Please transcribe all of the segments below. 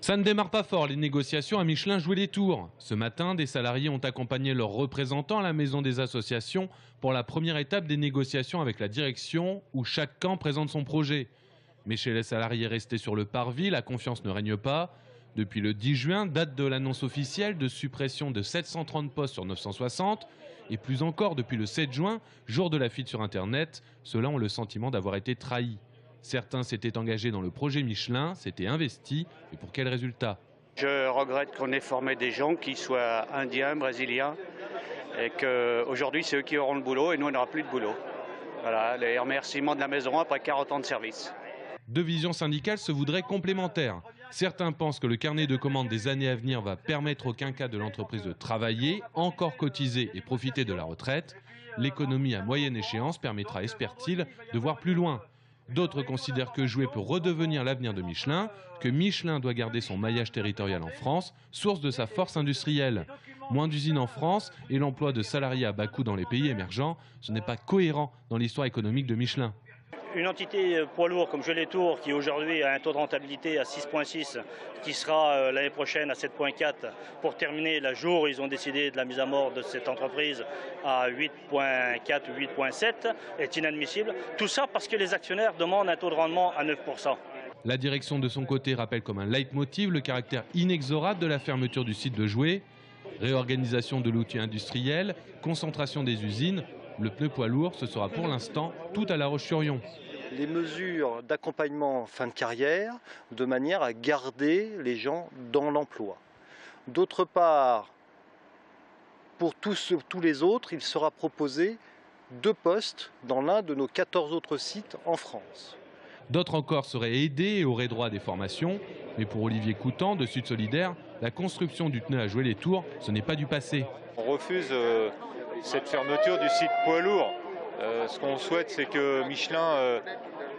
Ça ne démarre pas fort, les négociations à Michelin jouaient les tours. Ce matin, des salariés ont accompagné leurs représentants à la maison des associations pour la première étape des négociations avec la direction où chaque camp présente son projet. Mais chez les salariés restés sur le parvis, la confiance ne règne pas. Depuis le 10 juin, date de l'annonce officielle de suppression de 730 postes sur 960, et plus encore depuis le 7 juin, jour de la fuite sur Internet, ceux-là ont le sentiment d'avoir été trahis. Certains s'étaient engagés dans le projet Michelin, s'étaient investis, et pour quel résultat? Je regrette qu'on ait formé des gens qui soient indiens, brésiliens, et qu'aujourd'hui c'est eux qui auront le boulot et nous on n'aura plus de boulot. Voilà, les remerciements de la maison après 40 ans de service. Deux visions syndicales se voudraient complémentaires. Certains pensent que le carnet de commandes des années à venir va permettre au quinquat de l'entreprise de travailler, encore cotiser et profiter de la retraite. L'économie à moyenne échéance permettra, espère-t-il, de voir plus loin. D'autres considèrent que Jouet peut redevenir l'avenir de Michelin, que Michelin doit garder son maillage territorial en France, source de sa force industrielle. Moins d'usines en France et l'emploi de salariés à bas coût dans les pays émergents, ce n'est pas cohérent dans l'histoire économique de Michelin. Une entité poids lourd comme Jouet les Tours, qui aujourd'hui a un taux de rentabilité à 6,6, qui sera l'année prochaine à 7,4, pour terminer le jour où ils ont décidé de la mise à mort de cette entreprise à 8,4 ou 8,7, est inadmissible. Tout ça parce que les actionnaires demandent un taux de rendement à 9%. La direction de son côté rappelle comme un leitmotiv le caractère inexorable de la fermeture du site de Jouet. Réorganisation de l'outil industriel, concentration des usines. Le pneu poids lourd, ce sera pour l'instant tout à La Roche-sur-Yon. Les mesures d'accompagnement fin de carrière, de manière à garder les gens dans l'emploi. D'autre part, pour tous les autres, il sera proposé 2 postes dans l'un de nos 14 autres sites en France. D'autres encore seraient aidés et auraient droit à des formations. Mais pour Olivier Coutan de Sud Solidaire, la construction du pneu à Jouet les Tours, ce n'est pas du passé. On refuse cette fermeture du site poids lourd. Ce qu'on souhaite, c'est que Michelin,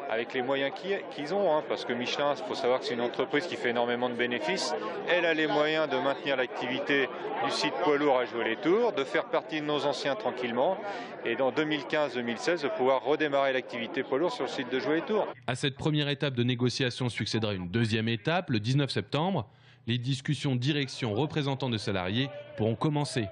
avec les moyens qu'ils ont, parce que Michelin, il faut savoir que c'est une entreprise qui fait énormément de bénéfices, elle a les moyens de maintenir l'activité du site poids lourd à Jouet les Tours, de faire partie de nos anciens tranquillement, et dans 2015-2016, de pouvoir redémarrer l'activité poids lourd sur le site de Jouet les Tours. À cette première étape de négociation succédera une deuxième étape, le 19 septembre. Les discussions direction représentants de salariés pourront commencer.